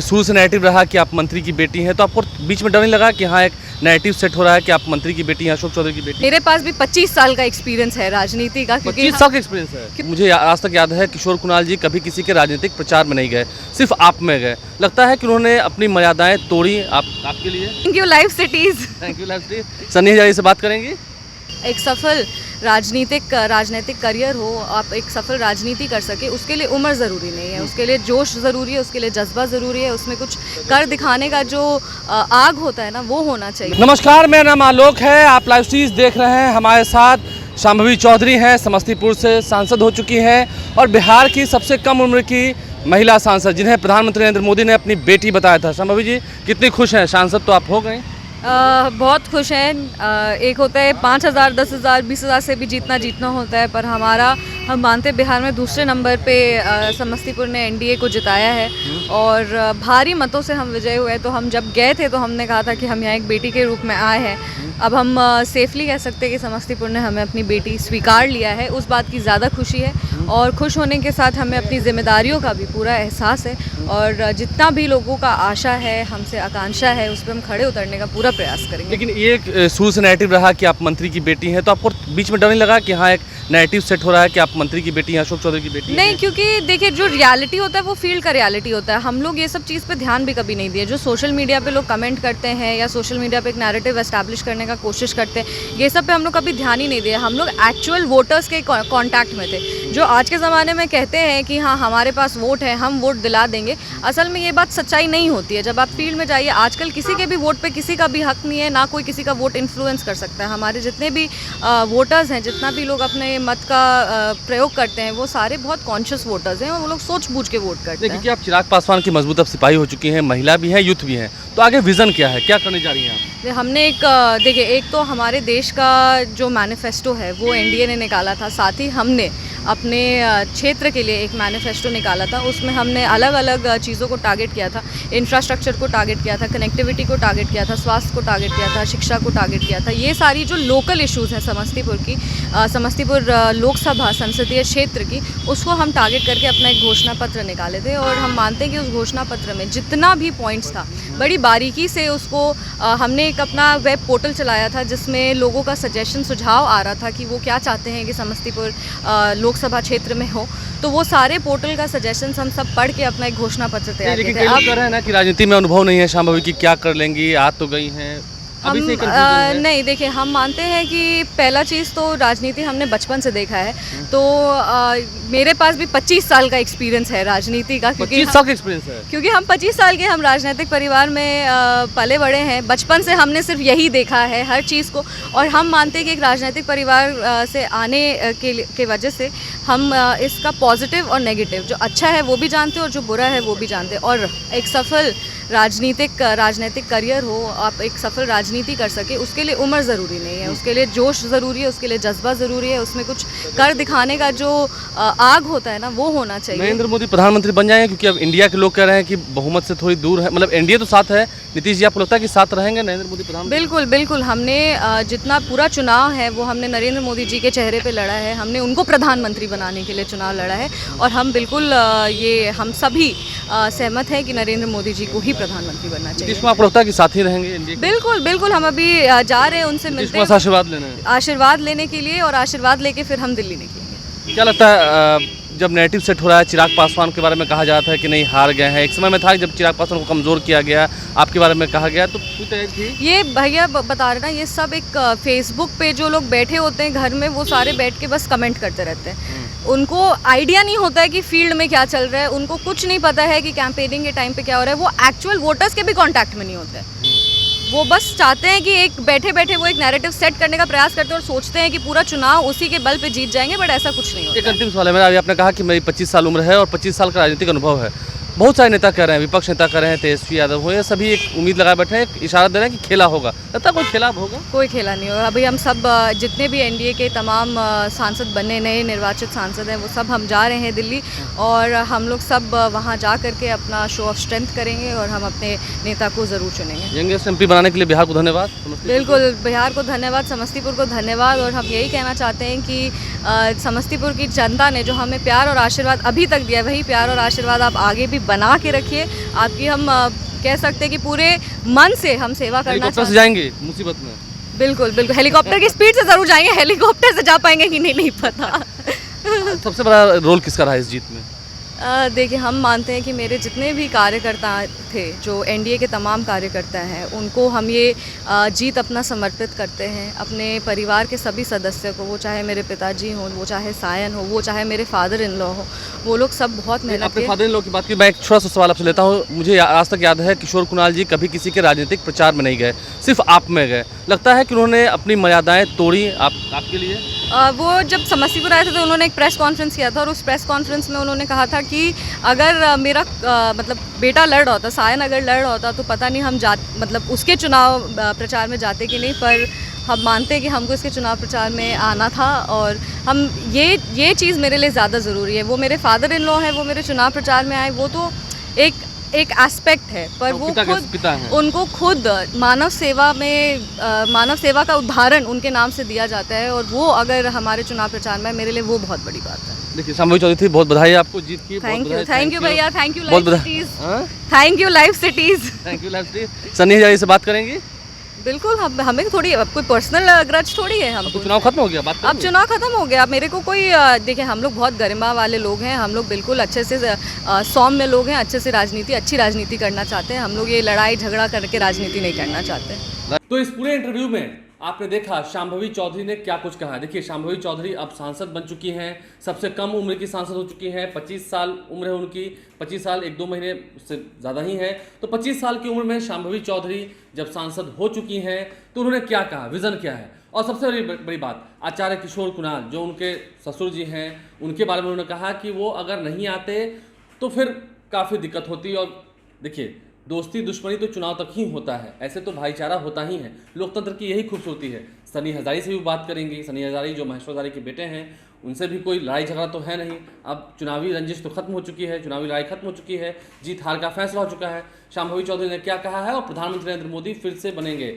शुरू से नैरेटिव रहा कि आप मंत्री की बेटी हैं, तो आपको बीच में डर नहीं लगा कि हाँ एक नैरेटिव सेट हो रहा है कि आप मंत्री की बेटी हैं, अशोक चौधरी की बेटी? मेरे पास भी 25 साल का एक्सपीरियंस है राजनीति का, क्योंकि 25 साल का एक्सपीरियंस है। मुझे आज तक याद है किशोर कुणाल जी कभी किसी के राजनीतिक प्रचार में नहीं गए, सिर्फ आप में गए। लगता है कि उन्होंने अपनी मर्यादाएं तोड़ी आपके लिए। Thank you life cities. Thank you life. Sunny Hazari से बात करेंगी। एक सफल राजनीतिक करियर हो, आप एक सफल राजनीति कर सके, उसके लिए उम्र ज़रूरी नहीं है, उसके लिए जोश ज़रूरी है, उसके लिए जज्बा ज़रूरी है, उसमें कुछ कर दिखाने का जो आग होता है ना, वो होना चाहिए। नमस्कार, मेरा नाम आलोक है, आप लाइव सीरीज देख रहे हैं। हमारे साथ शांभवी चौधरी हैं, समस्तीपुर से सांसद हो चुकी हैं और बिहार की सबसे कम उम्र की महिला सांसद, जिन्हें प्रधानमंत्री नरेंद्र मोदी ने अपनी बेटी बताया था। शांभवी जी कितनी खुश हैं? सांसद तो आप हो गए। बहुत खुश हैं। एक होता है 5,000, 10,000, 20,000 से भी जीतना होता है, पर हम मानते बिहार में दूसरे नंबर पे समस्तीपुर ने एनडीए को जिताया है और भारी मतों से हम विजय हुए। तो हम जब गए थे तो हमने कहा था कि हम यहाँ एक बेटी के रूप में आए हैं। अब हम सेफली कह सकते हैं कि समस्तीपुर ने हमें अपनी बेटी स्वीकार लिया है, उस बात की ज़्यादा खुशी है। और खुश होने के साथ हमें अपनी जिम्मेदारियों का भी पूरा एहसास है और जितना भी लोगों का आशा है, हमसे आकांक्षा है, उस पर हम खड़े उतरने का पूरा प्रयास करेंगे। लेकिन ये शुरू से नैरेटिव रहा कि आप मंत्री की बेटी हैं, तो आपको बीच में डर नहीं लगा कि हाँ एक नैरेटिव सेट हो रहा है कि आप मंत्री की बेटी हैं, अशोक चौधरी की बेटी? नहीं, क्योंकि देखिए जो रियलिटी होता है वो फील्ड का रियलिटी होता है। हम लोग ये सब चीज़ पे ध्यान भी कभी नहीं दिए। जो सोशल मीडिया पे लोग कमेंट करते हैं या सोशल मीडिया पे एक नैरेटिव एस्टैब्लिश करने का कोशिश करते हैं, ये सब पे हम लोग कभी ध्यान ही नहीं दिया। हम लोग एक्चुअल वोटर्स के कॉन्टैक्ट में थे। जो आज के ज़माने में कहते हैं कि हाँ हमारे पास वोट है, हम वोट दिला देंगे, असल में ये बात सच्चाई नहीं होती है। जब आप फील्ड में जाइए, आजकल किसी के भी वोट पे किसी का भी हक नहीं है, ना कोई किसी का वोट इन्फ्लुएंस कर सकता है। हमारे जितने भी वोटर्स हैं, जितना भी लोग अपने मत का प्रयोग करते हैं, वो सारे बहुत कॉन्शियस वोटर्स हैं और वो लोग सोच बूझ के वोट करते हैं। क्योंकि आप चिराग पासवान की मजबूत अब सिपाही हो चुकी हैं, महिला भी हैं, यूथ भी हैं, तो आगे विजन क्या है, क्या करने जा रही हैं आप? हमने देखिए, एक तो हमारे देश का जो मैनिफेस्टो है वो एनडीए ने निकाला था, साथ ही हमने अपने क्षेत्र के लिए एक मैनिफेस्टो निकाला था। उसमें हमने अलग अलग चीज़ों को टारगेट किया था। इंफ्रास्ट्रक्चर को टारगेट किया था, कनेक्टिविटी को टारगेट किया था, स्वास्थ्य को टारगेट किया था, शिक्षा को टारगेट किया था। ये सारी जो लोकल इश्यूज़ हैं समस्तीपुर लोकसभा संसदीय क्षेत्र की, उसको हम टारगेट करके अपना एक घोषणा पत्र निकाले थे और हम मानते हैं कि उस घोषणा पत्र में जितना भी पॉइंट्स था, बड़ी बारीकी से उसको हमने एक अपना वेब पोर्टल चलाया था जिसमें लोगों का सुझाव आ रहा था कि वो क्या चाहते हैं कि समस्तीपुर लोकसभा क्षेत्र में हो। तो वो सारे पोर्टल का सजेशंस हम सब पढ़ के अपना एक घोषणा पत्र तैयार किया था। आप कह रहे हैं ना कि राजनीति में अनुभव नहीं है शांभवी की, क्या कर लेंगी, आ तो गई हैं। नहीं, देखिए, हम मानते हैं कि पहला चीज़ तो राजनीति हमने बचपन से देखा है। तो मेरे पास भी 25 साल का एक्सपीरियंस है राजनीति का, 25 साल का एक्सपीरियंस है, क्योंकि हम 25 साल के हम राजनीतिक परिवार में पले बड़े हैं। बचपन से हमने सिर्फ यही देखा है हर चीज़ को, और हम मानते हैं कि एक राजनीतिक परिवार से आने के वजह से हम इसका पॉजिटिव और नेगेटिव, जो अच्छा है वो भी जानते हैं और जो बुरा है वो भी जानते हैं। और एक सफल राजनीतिक करियर हो, आप एक सफल राजनीति कर सके, उसके लिए उम्र ज़रूरी नहीं है, उसके लिए जोश ज़रूरी है, उसके लिए जज्बा ज़रूरी है, उसमें कुछ कर दिखाने का जो आग होता है ना, वो होना चाहिए। नरेंद्र मोदी प्रधानमंत्री बन जाएंगे, क्योंकि अब इंडिया के लोग कह रहे हैं कि बहुमत से थोड़ी दूर है, मतलब एनडीए तो साथ है। नीतीश जी, आपको लगता है कि साथ रहेंगे नरेंद्र मोदी प्रधानमंत्री? बिल्कुल। हमने जितना पूरा चुनाव है वो हमने नरेंद्र मोदी जी के चेहरे पे लड़ा है। हमने उनको प्रधानमंत्री बनाने के लिए चुनाव लड़ा है और हम बिल्कुल हम सभी सहमत हैं कि नरेंद्र मोदी जी को ही प्रधानमंत्री बनना चाहिए। इसमें आपको लगता है कि साथ ही रहेंगे एनडीए? बिल्कुल। हम अभी जा रहे हैं उनसे मिलते हैं, आशीर्वाद लेने के लिए, और आशीर्वाद लेके फिर हम दिल्ली निकलेंगे। क्या लगता है जब नैरेटिव सेट हो रहा है, चिराग पासवान के बारे में कहा जाता है कि नहीं हार गए हैं, एक समय में था जब चिराग पासवान को कमज़ोर किया गया, आपके बारे में कहा गया, तो ये भैया बता रहे ना, ये सब एक फेसबुक पे जो लोग बैठे होते हैं घर में, वो सारे बैठ के बस कमेंट करते रहते हैं। उनको आइडिया नहीं होता है कि फील्ड में क्या चल रहा है, उनको कुछ नहीं पता है कि कैंपेनिंग के टाइम पे क्या हो रहा है। वो एक्चुअल वोटर्स के भी कांटेक्ट में नहीं होते हैं। वो बस चाहते हैं कि एक बैठे वो एक नैरेटिव सेट करने का प्रयास करते हैं और सोचते हैं कि पूरा चुनाव उसी के बल पे जीत जाएंगे, बट ऐसा कुछ नहीं होता। एक अंतिम सवाल है मेरा, अभी आपने कहा कि मेरी 25 साल उम्र है और 25 साल का राजनीतिक अनुभव है। बहुत सारे नेता कह रहे हैं, विपक्ष नेता कह रहे हैं, तेजस्वी यादव हो, ये सभी एक उम्मीद लगाए बैठे हैं, एक इशारा दे रहे हैं कि खेला होगा। लगता है कोई खेला होगा? कोई खेला नहीं होगा। अभी हम सब जितने भी एनडीए के तमाम सांसद बने, नए निर्वाचित सांसद हैं, वो सब हम जा रहे हैं दिल्ली, और हम लोग सब वहाँ जा करके अपना शो ऑफ स्ट्रेंथ करेंगे और हम अपने नेता को ज़रूर चुनेंगे। यंगेस्ट एमपी बनाने के लिए बिहार को धन्यवाद। बिल्कुल, बिहार को धन्यवाद, समस्तीपुर को धन्यवाद। और हम यही कहना चाहते हैं कि समस्तीपुर की जनता ने जो हमें प्यार और आशीर्वाद अभी तक दिया, वही प्यार और आशीर्वाद आप आगे भी बना के रखिए। आपकी हम कह सकते हैं कि पूरे मन से हम सेवा करना हेलीकॉप्टर से चाहते हैं। जाएंगे मुसीबत में? बिल्कुल बिल्कुल, हेलीकॉप्टर की स्पीड से ज़रूर जाएंगे, हेलीकॉप्टर से जा पाएंगे कि नहीं नहीं पता। सबसे बड़ा रोल किसका रहा है इस जीत में? देखिए, हम मानते हैं कि मेरे जितने भी कार्यकर्ता थे, जो एनडीए के तमाम कार्यकर्ता हैं, उनको हम ये जीत अपना समर्पित करते हैं। अपने परिवार के सभी सदस्य को, वो चाहे मेरे पिताजी हों, वो चाहे सायन हो, वो चाहे मेरे फादर इन लॉ हो, वो लोग सब बहुत मेहनत अपने किए। फादर इन लॉ की बात की, मैं एक छोटा सा सवाल आपसे लेता हूँ। मुझे आज तक याद है किशोर कुणाल जी कभी किसी के राजनीतिक प्रचार में नहीं गए, सिर्फ आप में गए। लगता है कि उन्होंने अपनी मर्यादाएं तोड़ी आपके लिए? वो जब समस्तीपुर आए थे तो उन्होंने एक प्रेस कॉन्फ्रेंस किया था, और उस प्रेस कॉन्फ्रेंस में उन्होंने कहा था कि अगर मेरा मतलब बेटा लड़ रहा होता, सायन अगर लड़ रहा होता, तो पता नहीं हम मतलब उसके चुनाव प्रचार में जाते कि नहीं, पर हम मानते हैं कि हमको इसके चुनाव प्रचार में आना था। और हम ये चीज़ मेरे लिए ज़्यादा ज़रूरी है। वो मेरे फादर इन लॉ है, वो मेरे चुनाव प्रचार में आए, वो तो एक एस्पेक्ट है, पर वो खुद पिता हैं। उनको खुद मानव सेवा का उदाहरण उनके नाम से दिया जाता है, और वो अगर हमारे चुनाव प्रचार में है, मेरे लिए वो बहुत बड़ी बात है। देखिए, शांभवी चौधरी, बहुत बधाई आपको जीत की। थैंक यू भैया, थैंक यू बहुत लाइव बधाई। सिटीज, हाँ? Thank you live cities. Thank you live cities. Sunny Hazari से बात करेंगी? बिल्कुल, हमें थोड़ी कोई पर्सनल ग्रज थोड़ी है अब हमको। तो चुनाव खत्म हो गया, बात अब करेंगे? चुनाव खत्म हो गया, मेरे को कोई देखिए, हम लोग बहुत गरिमा वाले लोग हैं, हम लोग बिल्कुल अच्छे से सौम्य लोग हैं, अच्छे से अच्छी राजनीति करना चाहते हैं। हम लोग ये लड़ाई झगड़ा करके राजनीति नहीं करना चाहते। तो इस पूरे इंटरव्यू में आपने देखा शांभवी चौधरी ने क्या कुछ कहा। देखिए, शांभवी चौधरी अब सांसद बन चुकी हैं, सबसे कम उम्र की सांसद हो चुकी हैं। 25 साल उम्र है उनकी, 25 साल 1-2 महीने से ज़्यादा ही है। तो 25 साल की उम्र में शांभवी चौधरी जब सांसद हो चुकी हैं, तो उन्होंने क्या कहा, विज़न क्या है। और सबसे बड़ी बात, आचार्य किशोर कुणाल जो उनके ससुर जी हैं, उनके बारे में उन्होंने कहा कि वो अगर नहीं आते तो फिर काफ़ी दिक्कत होती। और देखिए, दोस्ती दुश्मनी तो चुनाव तक ही होता है, ऐसे तो भाईचारा होता ही है, लोकतंत्र की यही खूबसूरती है। सनी हजारी से भी बात करेंगे। सनी हजारी जो महेश्वर हजारी के बेटे हैं, उनसे भी कोई लड़ाई झगड़ा तो है नहीं। अब चुनावी रंजिश तो खत्म हो चुकी है, चुनावी लड़ाई खत्म हो चुकी है, जीत हार का फैसला हो चुका है। शांभवी चौधरी ने क्या कहा है, और प्रधानमंत्री नरेंद्र मोदी फिर से बनेंगे,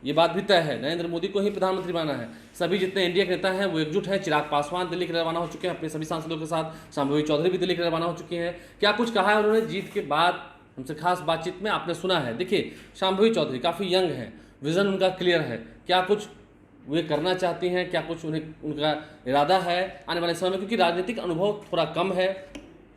ये बात भी तय है। नरेंद्र मोदी को ही प्रधानमंत्री बनाना है। सभी जितने एनडीए के नेता हैं वो एकजुट हैं। चिराग पासवान दिल्ली के लिए रवाना हो चुके हैं अपने सभी सांसदों के साथ। शांभवी चौधरी भी दिल्ली के लिए रवाना हो चुकी हैं। क्या कुछ कहा है उन्होंने जीत के बाद हमसे खास बातचीत में, आपने सुना है। देखिए, शांभवी चौधरी काफ़ी यंग हैं, विज़न उनका क्लियर है, क्या कुछ वे करना चाहती हैं, क्या कुछ उनका इरादा है आने वाले समय में, क्योंकि राजनीतिक अनुभव थोड़ा कम है।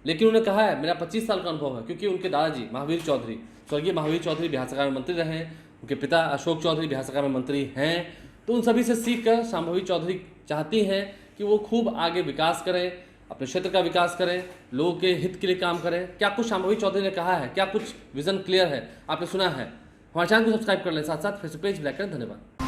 लेकिन उन्होंने कहा है मेरा 25 साल का अनुभव है, क्योंकि उनके दादाजी महावीर चौधरी, स्वर्गीय महावीर चौधरी बिहार सरकार में मंत्री रहे, उनके पिता अशोक चौधरी बिहार सरकार में मंत्री हैं। तो उन सभी से सीख कर शांभवी चौधरी चाहती हैं कि वो खूब आगे विकास करें, अपने क्षेत्र का विकास करें, लोगों के हित के लिए काम करें। क्या कुछ शांभवी चौधरी ने कहा है, क्या कुछ विज़न क्लियर है, आपने सुना है। हमारे चैनल को सब्सक्राइब कर लें, साथ साथ फेसबुक पेज लाइक करें। धन्यवाद।